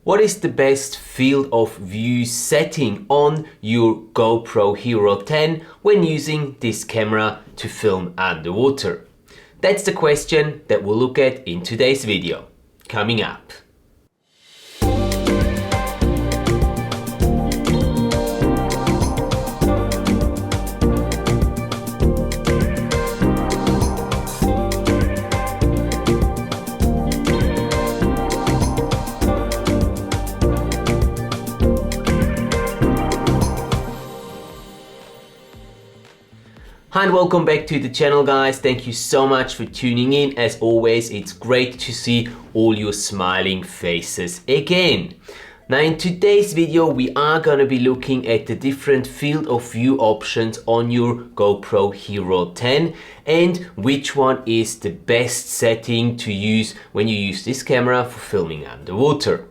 What is the best field of view setting on your GoPro Hero 10 when using this camera to film underwater? That's the question that we'll look at in today's video. Coming up. Hi and welcome back to the channel, guys. Thank you so much for tuning in. As always, it's great to see all your smiling faces again. Now in today's video we are going to be looking at the different field of view options on your GoPro Hero 10 and which one is the best setting to use when you use this camera for filming underwater.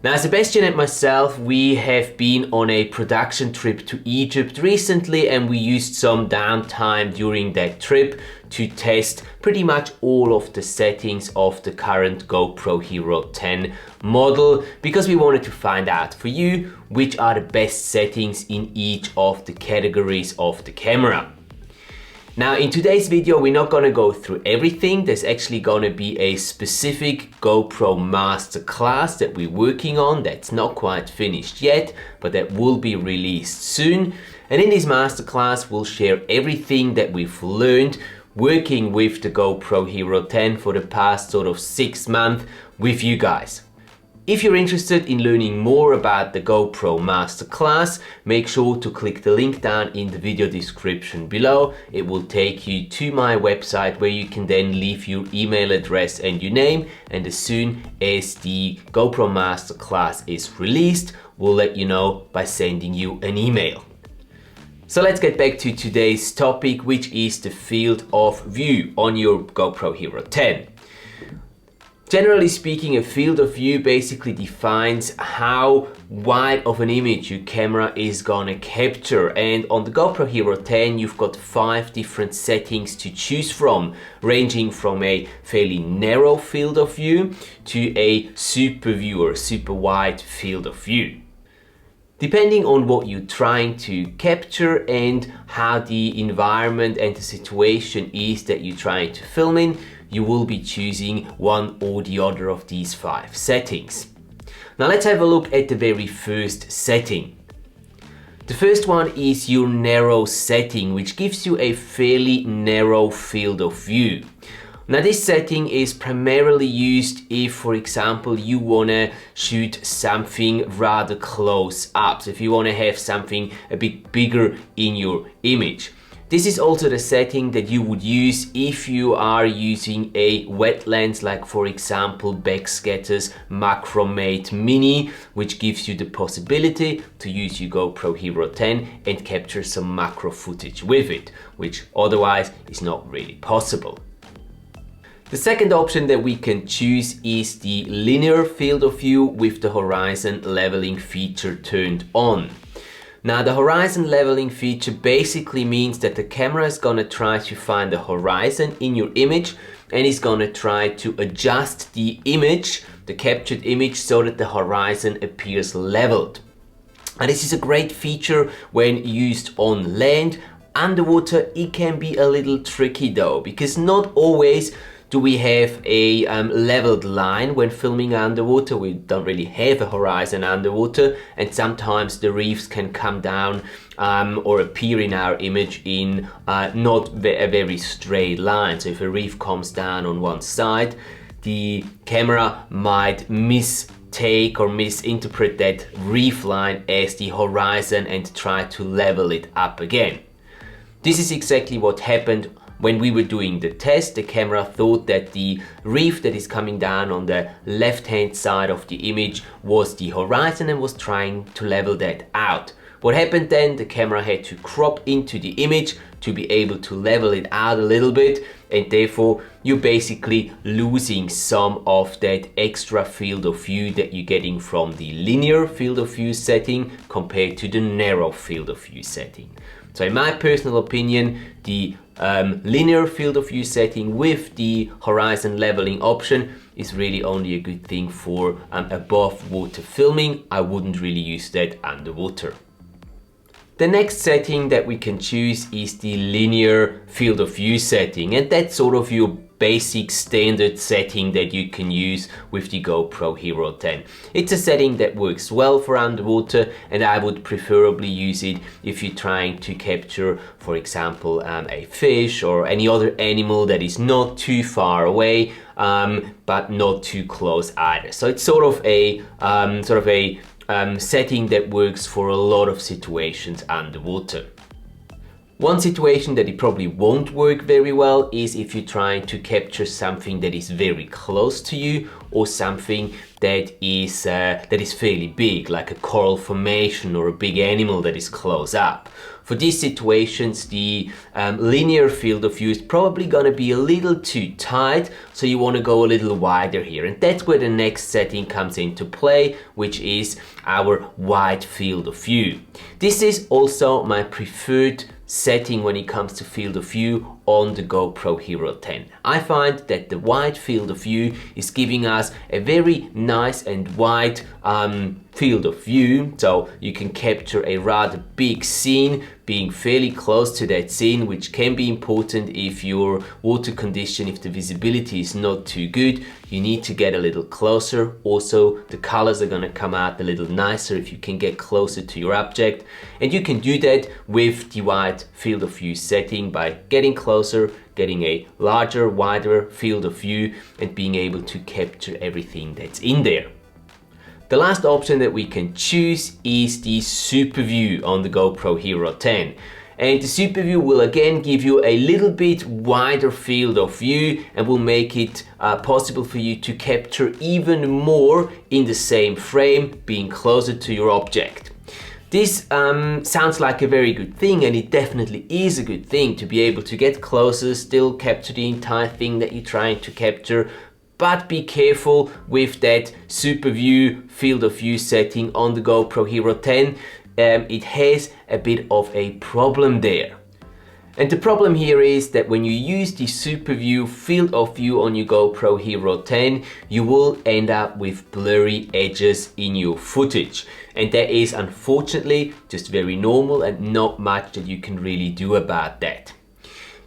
Now, Sebastian and myself, we have been on a production trip to Egypt recently, and we used some downtime during that trip to test pretty much all of the settings of the current GoPro Hero 10 model, because we wanted to find out for you which are the best settings in each of the categories of the camera. Now in today's video we're not going to go through everything. There's actually going to be a specific GoPro Master Class that we're working on that's not quite finished yet, but that will be released soon. And in this Master Class we'll share everything that we've learned working with the GoPro Hero 10 for the past sort of 6 months with you guys. If you're interested in learning more about the GoPro Master Class, make sure to click the link down in the video description below. It will take you to my website where you can then leave your email address and your name, and as soon as the GoPro Master Class is released, we'll let you know by sending you an email. So let's get back to today's topic, which is the field of view on your GoPro Hero 10. Generally speaking, a field of view basically defines how wide of an image your camera is gonna capture, and on the GoPro Hero 10 you've got 5 different settings to choose from, ranging from a fairly narrow field of view to a super view or super wide field of view. Depending on what you're trying to capture and how the environment and the situation is that you're trying to film in, you will be choosing one or the other of these 5 settings. Now let's have a look at the very first setting. The first one is your narrow setting, which gives you a fairly narrow field of view. Now this setting is primarily used if, for example, you want to shoot something rather close up. So if you want to have something a bit bigger in your image. This is also the setting that you would use if you are using a wet lens, like for example Backscatter's Macromate Mini, which gives you the possibility to use your GoPro Hero 10 and capture some macro footage with it, which otherwise is not really possible. The second option that we can choose is the linear field of view with the horizon leveling feature turned on. Now the horizon leveling feature basically means that the camera is gonna try to find the horizon in your image and is gonna try to adjust the image, the captured image, so that the horizon appears leveled. And this is a great feature when used on land. Underwater it can be a little tricky though, because not always do we have a leveled line when filming underwater. We don't really have a horizon underwater, and sometimes the reefs can come down or appear in our image in not a very straight line. So if a reef comes down on one side, the camera might mistake or misinterpret that reef line as the horizon and try to level it up again. This is exactly what happened when we were doing the test. The camera thought that the reef that is coming down on the left-hand side of the image was the horizon and was trying to level that out. What happened then, the camera had to crop into the image to be able to level it out a little bit, and therefore you're basically losing some of that extra field of view that you're getting from the linear field of view setting compared to the narrow field of view setting. So in my personal opinion, the linear field of view setting with the horizon leveling option is really only a good thing for above water filming. I wouldn't really use that underwater. The next setting that we can choose is the linear field of view setting, and that's sort of your basic standard setting that you can use with the GoPro Hero 10. It's a setting that works well for underwater, and I would preferably use it if you're trying to capture, for example, a fish or any other animal that is not too far away, but not too close either. So it's sort of a setting that works for a lot of situations underwater. One situation that it probably won't work very well is if you're trying to capture something that is very close to you, or something that is fairly big, like a coral formation or a big animal that is close up. For these situations, the linear field of view is probably going to be a little too tight, so you want to go a little wider here. And that's where the next setting comes into play, which is our wide field of view. This is also my preferred setting when it comes to field of view on the GoPro Hero 10. I find that the wide field of view is giving us a very nice and wide field of view, so you can capture a rather big scene, being fairly close to that scene, which can be important if your water condition, if the visibility is not too good. You need to get a little closer. Also, the colors are going to come out a little nicer if you can get closer to your object, and you can do that with the wide field of view setting by getting closer, getting a larger, wider field of view, and being able to capture everything that's in there. The last option that we can choose is the Super View on the GoPro Hero 10. And the Super View will again give you a little bit wider field of view and will make it possible for you to capture even more in the same frame, being closer to your object. This sounds like a very good thing, and it definitely is a good thing to be able to get closer, still capture the entire thing that you're trying to capture. But be careful with that Super View field of view setting on the GoPro Hero 10. It has a bit of a problem there. And the problem here is that when you use the Super View field of view on your GoPro Hero 10, you will end up with blurry edges in your footage. And that is unfortunately just very normal, and not much that you can really do about that.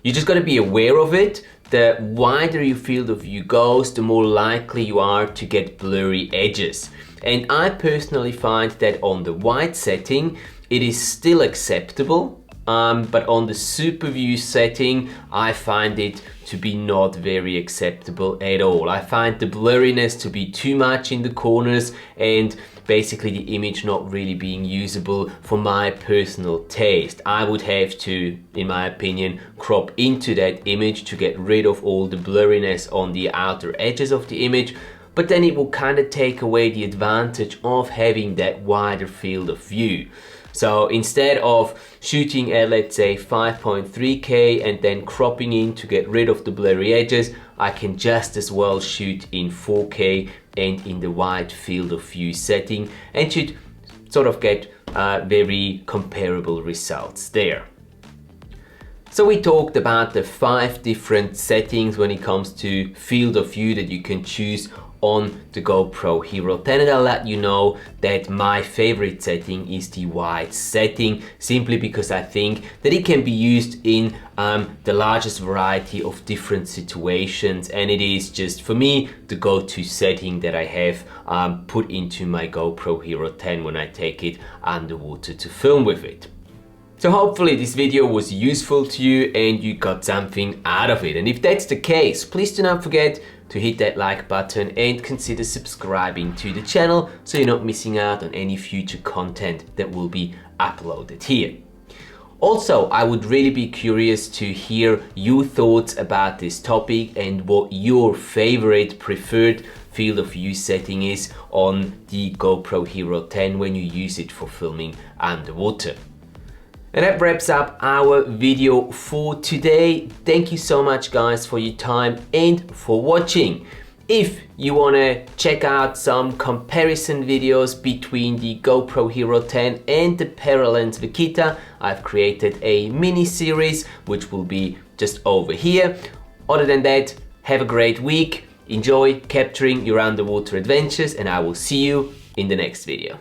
You just got to be aware of it. The wider your field of view goes, the more likely you are to get blurry edges. And I personally find that on the wide setting, it is still acceptable, but on the Super View setting, I find it to be not very acceptable at all. I find the blurriness to be too much in the corners, and basically the image not really being usable for my personal taste. I would have to, in my opinion, crop into that image to get rid of all the blurriness on the outer edges of the image, but then it will kind of take away the advantage of having that wider field of view. So instead of shooting at, let's say, 5.3K and then cropping in to get rid of the blurry edges, I can just as well shoot in 4K and in the wide field of view setting, and should sort of get very comparable results there. So we talked about the 5 different settings when it comes to field of view that you can choose on the GoPro Hero 10, and I'll let you know that my favorite setting is the wide setting, simply because I think that it can be used in the largest variety of different situations, and it is just, for me, the go-to setting that I have put into my GoPro Hero 10 when I take it underwater to film with it. So hopefully this video was useful to you and you got something out of it. And if that's the case, please do not forget to hit that like button and consider subscribing to the channel so you're not missing out on any future content that will be uploaded here. Also, I would really be curious to hear your thoughts about this topic and what your favorite preferred field of view setting is on the GoPro Hero 10 when you use it for filming underwater. And that wraps up our video for today. Thank you so much, guys, for your time and for watching. If you want to check out some comparison videos between the GoPro Hero 10 and the Paralens Vaquita, I've created a mini series which will be just over here. Other than that, have a great week Enjoy capturing your underwater adventures, and I will see you in the next video.